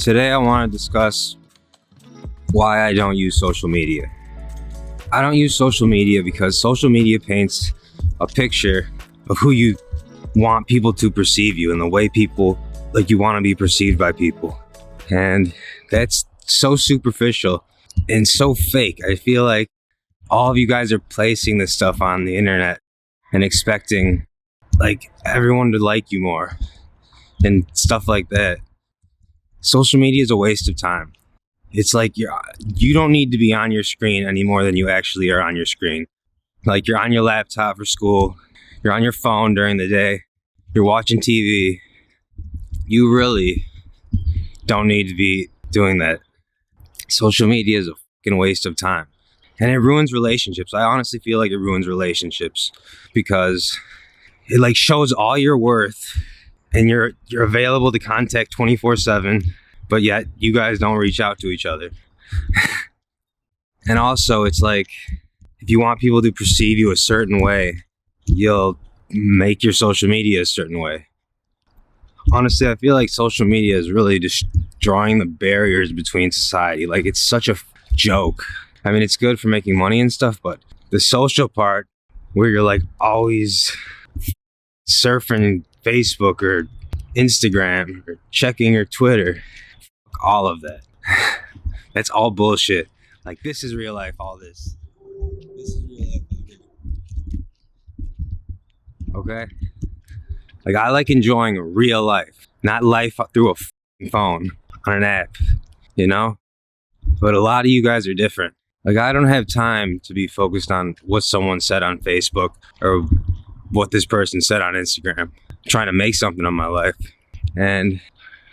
Today I want to discuss why I don't use social media. I don't use social media because social media paints a picture of who you want people to perceive you and the way people you want to be perceived by people. And that's so superficial and so fake. I feel like all of you guys are placing this stuff on the internet and expecting everyone to like you more and stuff like that. Social media is a waste of time. It's like you don't need to be on your screen any more than you actually are on your screen. Like, you're on your laptop for school, you're on your phone during the day, you're watching TV. You really don't need to be doing that. Social media is a fucking waste of time. And it ruins relationships. I honestly feel like it ruins relationships because it shows all your worth and you're available to contact 24/7, but yet you guys don't reach out to each other. And also, it's like, if you want people to perceive you a certain way, you'll make your social media a certain way. Honestly, I feel like social media is really destroying the barriers between society. It's such a joke. I mean, it's good for making money and stuff, but the social part where you're always surfing Facebook or Instagram or checking your Twitter, all of that. That's all bullshit. This is real life, all this. This is real life. Okay? I like enjoying real life, not life through a phone on an app, you know? But a lot of you guys are different. I don't have time to be focused on what someone said on Facebook or what this person said on Instagram. I'm trying to make something of my life. And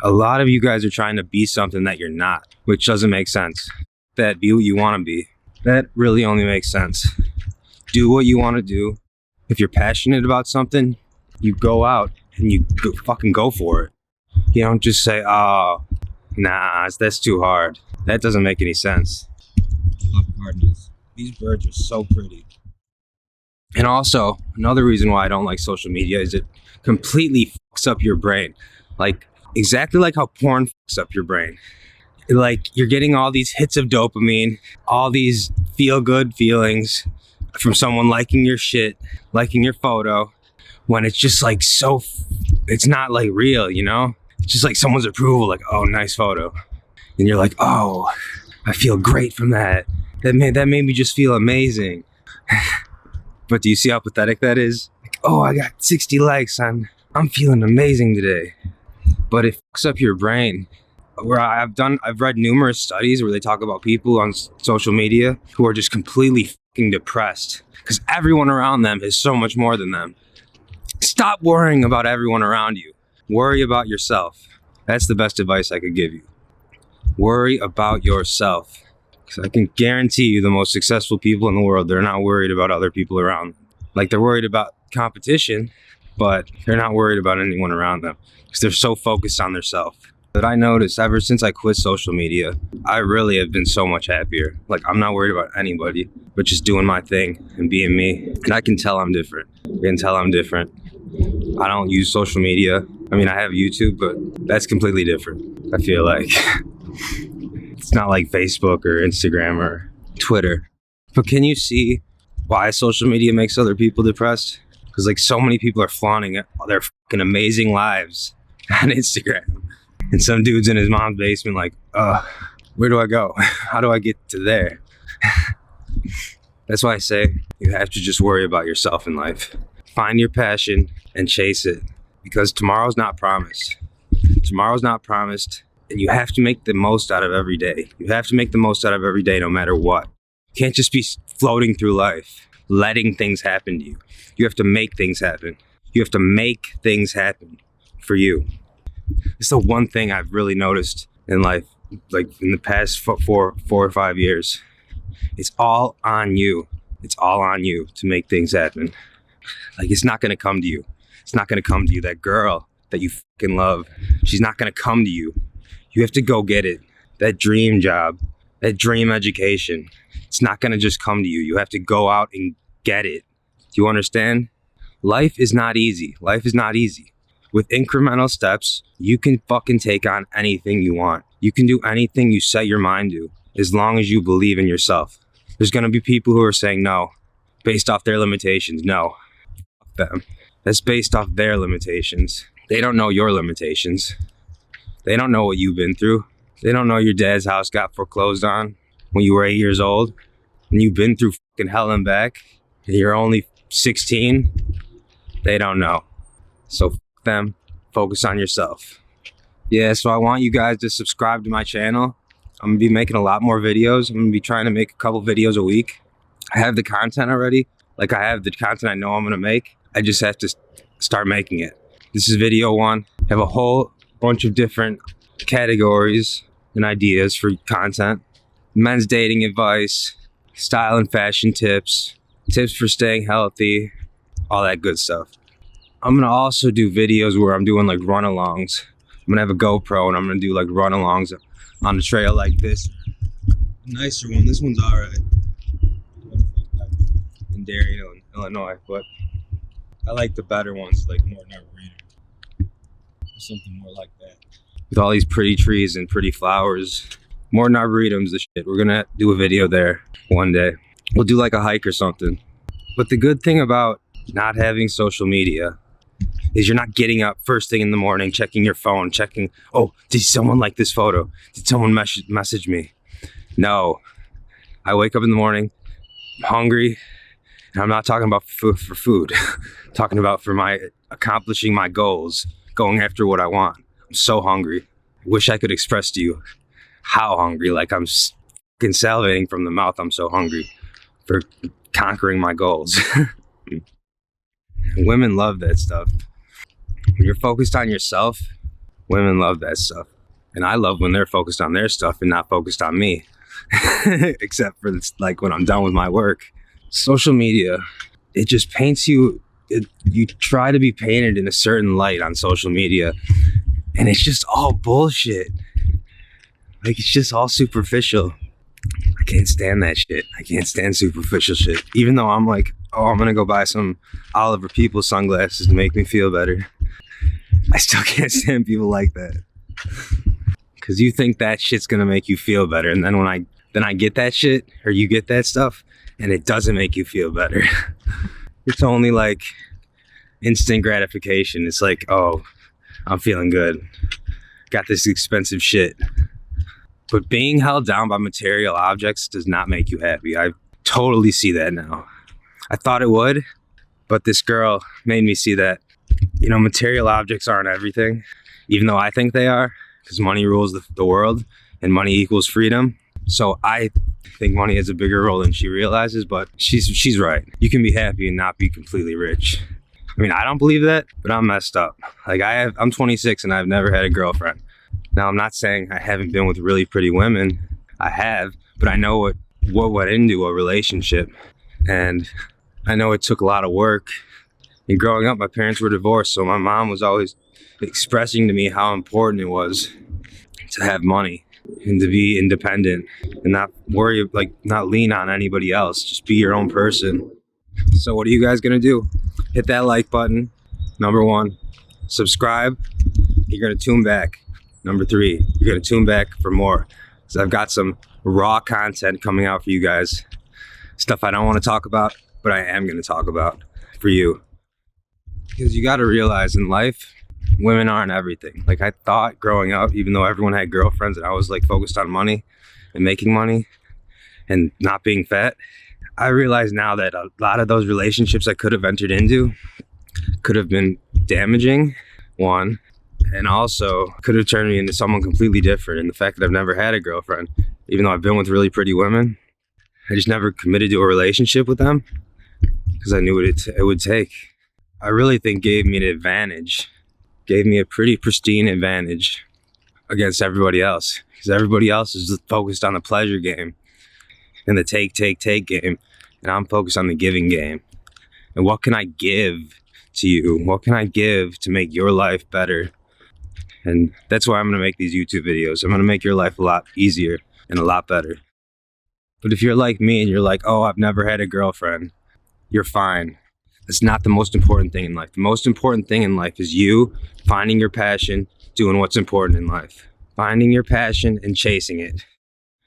a lot of you guys are trying to be something that you're not, which doesn't make sense. That be what you want to be. That really only makes sense. Do what you want to do. If you're passionate about something, you go out and you fucking go for it. You don't just say, oh, nah, that's too hard. That doesn't make any sense. I love cardinals. These birds are so pretty. And also, another reason why I don't like social media is it completely fucks up your brain. Exactly like how porn fucks up your brain. You're getting all these hits of dopamine, all these feel-good feelings from someone liking your shit, liking your photo, when it's just it's not real, you know? It's just someone's approval, oh, nice photo. And you're oh, I feel great from that. That made me just feel amazing. But do you see how pathetic that is? Oh, I got 60 likes. I'm feeling amazing today. But it fucks up your brain. Where I've read numerous studies where they talk about people on social media who are just completely fucking depressed because everyone around them is so much more than them. Stop worrying about everyone around you. Worry about yourself. That's the best advice I could give you. Worry about yourself. Because I can guarantee you the most successful people in the world, they're not worried about other people around them. They're worried about competition, but they're not worried about anyone around them because they're so focused on themselves. But I noticed ever since I quit social media, I really have been so much happier. I'm not worried about anybody, but just doing my thing and being me. And I can tell I'm different. I don't use social media. I mean, I have YouTube, but that's completely different. I feel like it's not like Facebook or Instagram or Twitter. But can you see why social media makes other people depressed? Because so many people are flaunting their fucking amazing lives on Instagram. And some dude's in his mom's basement where do I go? How do I get to there? That's why I say you have to just worry about yourself in life. Find your passion and chase it, because tomorrow's not promised. Tomorrow's not promised, and you have to make the most out of every day. You have to make the most out of every day no matter what. You can't just be floating through life, letting things happen to you. You have to make things happen. You have to make things happen for you. It's the one thing I've really noticed in life, in the past 4 or 5 years. It's all on you. It's all on you to make things happen. It's not going to come to you. It's not going to come to you. That girl that you fucking love, she's not going to come to you. You have to go get it. That dream job, that dream education, it's not going to just come to you. You have to go out and get it. Do you understand? Life is not easy. Life is not easy. With incremental steps, you can fucking take on anything you want. You can do anything you set your mind to as long as you believe in yourself. There's going to be people who are saying no based off their limitations. No, fuck them. That's based off their limitations. They don't know your limitations. They don't know what you've been through. They don't know your dad's house got foreclosed on when you were 8 years old and you've been through fucking hell and back and you're only 16. They don't know. So fuck them. Focus on yourself. Yeah, so I want you guys to subscribe to my channel. I'm gonna be making a lot more videos. I'm gonna be trying to make a couple videos a week. I have the content already. Like, I have the content I know I'm gonna make. I just have to start making it. This is video one. I have a whole bunch of different categories and ideas for content. Men's dating advice, style and fashion tips, tips for staying healthy, all that good stuff. I'm gonna also do videos where I'm doing like run-alongs. I'm gonna have a GoPro and I'm gonna do like run-alongs on the trail like this. A nicer one. This one's alright. In Darien, Illinois, but I like the better ones, like more Arboretum. Something more like that. With all these pretty trees and pretty flowers. More Arboretum's the shit. We're gonna do a video there one day. We'll do like a hike or something. But the good thing about not having social media is you're not getting up first thing in the morning, checking your phone, checking, oh, did someone like this photo? Did someone message me? No. I wake up in the morning, I'm hungry, and I'm not talking about food for food. I'm talking about for my accomplishing my goals, going after what I want. I'm so hungry. I wish I could express to you how hungry, like I'm fucking salivating from the mouth. I'm so hungry for conquering my goals. Women love that stuff. When you're focused on yourself, women love that stuff. And I love when they're focused on their stuff and not focused on me. Except for like when I'm done with my work. Social media, it just paints you, you try to be painted in a certain light on social media. And it's just all bullshit. Like, it's just all superficial. I can't stand that shit. I can't stand superficial shit. Even though I'm like, oh, I'm gonna go buy some Oliver People sunglasses to make me feel better. I still can't stand people like that. Cause you think that shit's gonna make you feel better. And then when I get that shit, or you get that stuff, and it doesn't make you feel better. It's only like instant gratification. It's like, oh, I'm feeling good. Got this expensive shit. But being held down by material objects does not make you happy. I totally see that now. I thought it would, but this girl made me see that, you know, material objects aren't everything, even though I think they are, because money rules the world and money equals freedom. So I think money has a bigger role than she realizes, but she's right. You can be happy and not be completely rich. I mean, I don't believe that, but I'm messed up. Like, I'm 26 and I've never had a girlfriend. Now, I'm not saying I haven't been with really pretty women. I have, but I know what went into a relationship. And I know it took a lot of work. And growing up, my parents were divorced, so my mom was always expressing to me how important it was to have money and to be independent and not worry, like, not lean on anybody else. Just be your own person. So what are you guys gonna do? Hit that like button, number one. Subscribe. You're gonna tune back. Number three, you're gonna tune back for more. So I've got some raw content coming out for you guys. Stuff I don't want to talk about, but I am gonna talk about for you. Because you gotta realize in life, women aren't everything. Like, I thought growing up, even though everyone had girlfriends and I was like focused on money and making money and not being fat, I realize now that a lot of those relationships I could have entered into could have been damaging, one, and also could have turned me into someone completely different. And the fact that I've never had a girlfriend, even though I've been with really pretty women, I just never committed to a relationship with them because I knew what it would take. I really think gave me an advantage, gave me a pretty pristine advantage against everybody else, because everybody else is focused on the pleasure game and the take game, and I'm focused on the giving game. And what can I give to you? What can I give to make your life better? And that's why I'm gonna make these YouTube videos. I'm gonna make your life a lot easier and a lot better. But if you're like me and you're like, oh, I've never had a girlfriend, you're fine. That's not the most important thing in life. The most important thing in life is you finding your passion, doing what's important in life. Finding your passion and chasing it.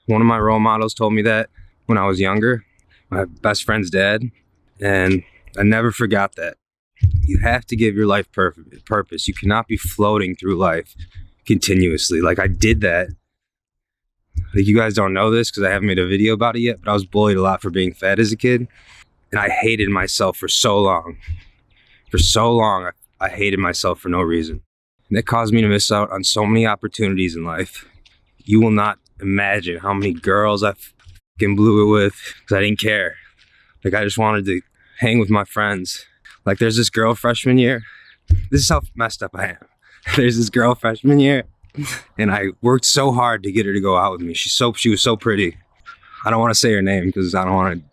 One of my role models told me that when I was younger, my best friend's dad, and I never forgot that. You have to give your life purpose. You cannot be floating through life continuously. Like I did that. Like you guys don't know this because I haven't made a video about it yet, but I was bullied a lot for being fat as a kid. And I hated myself for so long. For so long, I hated myself for no reason. And it caused me to miss out on so many opportunities in life. You will not imagine how many girls I fucking blew it with because I didn't care. Like I just wanted to hang with my friends. Like there's this girl freshman year. This is how messed up I am. There's this girl freshman year and I worked so hard to get her to go out with me. She was so pretty. I don't want to say her name because I don't want to,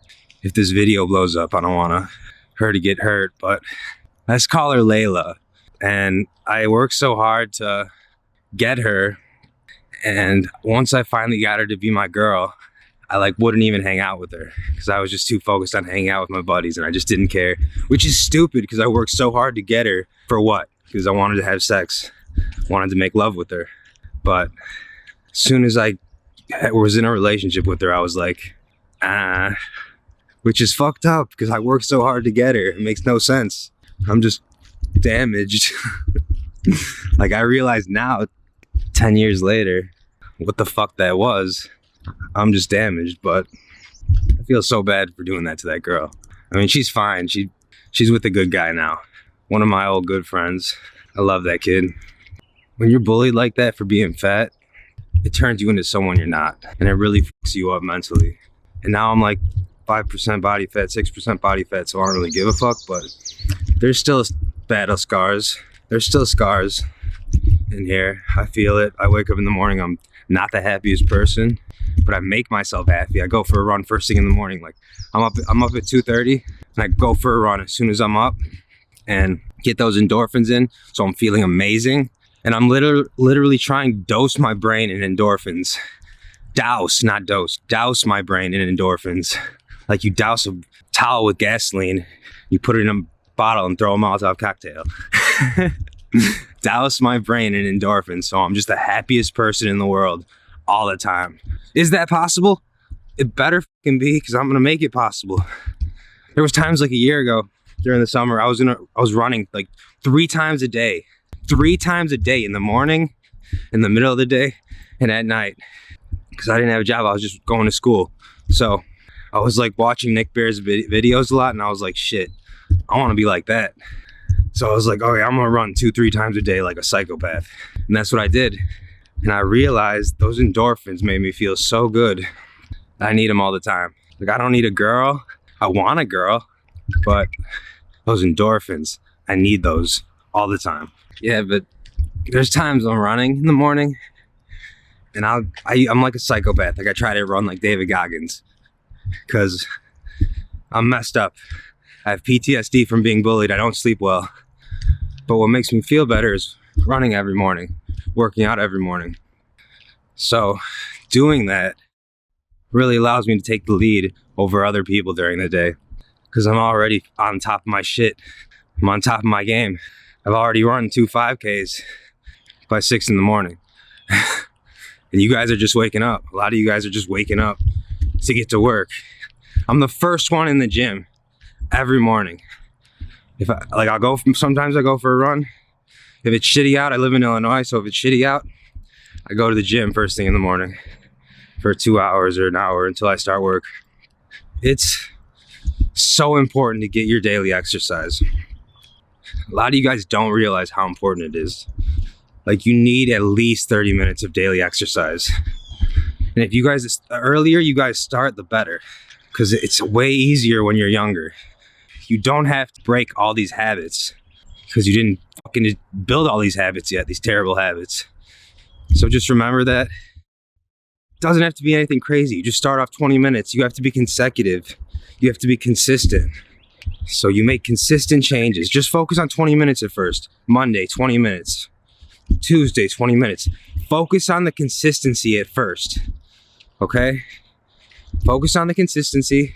if this video blows up, I don't want her to get hurt, but let's call her Layla. And I worked so hard to get her. And once I finally got her to be my girl, I like wouldn't even hang out with her because I was just too focused on hanging out with my buddies and I just didn't care, which is stupid because I worked so hard to get her. For what? Because I wanted to have sex, wanted to make love with her. But as soon as I was in a relationship with her, I was like, which is fucked up because I worked so hard to get her. It makes no sense. I'm just damaged. Like I realize now, 10 years later, what the fuck that was. I'm just damaged, but I feel so bad for doing that to that girl. I mean, she's fine. She's with a good guy now. One of my old good friends. I love that kid. When you're bullied like that for being fat, it turns you into someone you're not. And it really fucks you up mentally. And now I'm like 5% body fat, 6% body fat, so I don't really give a fuck, but there's still battle scars. There's still scars in here. I feel it. I wake up in the morning, I'm not the happiest person, but I make myself happy. I go for a run first thing in the morning. Like I'm up at 2:30 and I go for a run as soon as I'm up and get those endorphins in. So I'm feeling amazing. And I'm literally trying to dose my brain in endorphins. Douse, not dose. Douse my brain in endorphins. Like you douse a towel with gasoline, you put it in a bottle and throw a Molotov cocktail. Douse my brain in endorphins so I'm just the happiest person in the world all the time. Is that possible? It better fucking be because I'm gonna make it possible. There was times like a year ago during the summer, I was running like 3 times a day. 3 times a day in the morning, in the middle of the day, and at night. Because I didn't have a job, I was just going to school. So I was like watching Nick Bear's videos a lot and I was like, shit, I want to be like that. So I was like, okay, I'm gonna run 2-3 times a day like a psychopath. And that's what I did. And I realized those endorphins made me feel so good. I need them all the time. Like I don't need a girl, I want a girl, but those endorphins, I need those all the time. Yeah, but there's times I'm running in the morning and I'm like a psychopath. Like I try to run like David Goggins because I'm messed up. I have PTSD from being bullied. I don't sleep well. But what makes me feel better is running every morning, working out every morning. So doing that really allows me to take the lead over other people during the day because I'm already on top of my shit. I'm on top of my game. I've already run 2 5Ks by 6 in the morning. And you guys are just waking up. A lot of you guys are just waking up to get to work. I'm the first one in the gym every morning. Sometimes I go for a run. If it's shitty out, I live in Illinois, so if it's shitty out, I go to the gym first thing in the morning for 2 hours or an hour until I start work. It's so important to get your daily exercise. A lot of you guys don't realize how important it is. Like you need at least 30 minutes of daily exercise. And if you guys, the earlier you guys start, the better. Because it's way easier when you're younger. You don't have to break all these habits because you didn't fucking build all these habits yet, these terrible habits. So just remember that it doesn't have to be anything crazy. You just start off 20 minutes. You have to be consecutive. You have to be consistent. So you make consistent changes. Just focus on 20 minutes at first. Monday, 20 minutes. Tuesday, 20 minutes. Focus on the consistency at first. Okay? Focus on the consistency.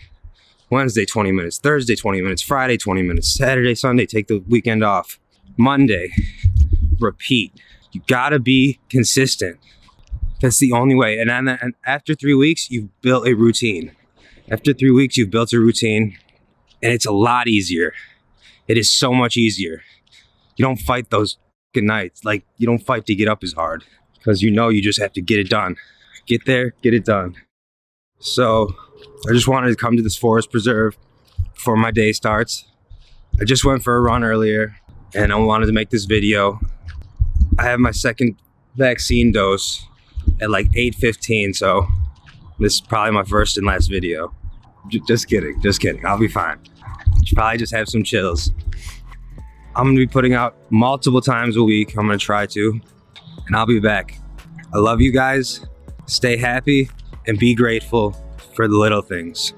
Wednesday, 20 minutes. Thursday, 20 minutes. Friday, 20 minutes. Saturday, Sunday, take the weekend off. Monday, repeat. You gotta be consistent. That's the only way. And after 3 weeks, you've built a routine. After 3 weeks, you've built a routine, and it's a lot easier. It is so much easier. You don't fight those fucking nights. Like, you don't fight to get up as hard because you know you just have to get it done. Get there, get it done. So I just wanted to come to this forest preserve before my day starts. I just went for a run earlier, and I wanted to make this video. I have my second vaccine dose at like 8:15, so this is probably my first and last video. Just kidding. I'll be fine. Probably just have some chills. I'm gonna be putting out multiple times a week. I'm gonna try to, and I'll be back. I love you guys. Stay happy and be grateful for the little things.